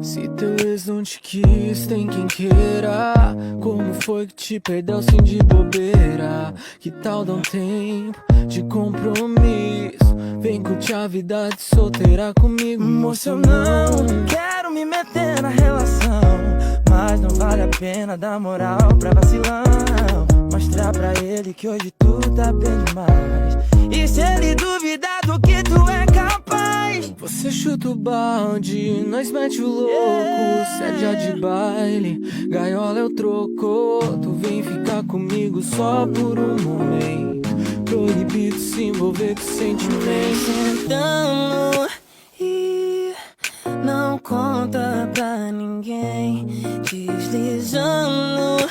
Se teu ex não te quis, tem quem queira. Como foi que te perdeu assim de bobeira? Que tal dar um tempo de compromisso? Vem curtir a vida de solteira comigo. Moça, eu não quero me meter na relação, mas não vale a pena dar moral pra vacilão. Mostrar pra ele que hoje tu tá bem demais, e se ele duvidar do que tu é capaz, você chuta o balde, nós mete o louco. Sede a de baile, gaiola eu troco. Tu vem ficar comigo só por um momento. Proibido se envolver com sentimento. sentando e não conta pra ninguém, deslizando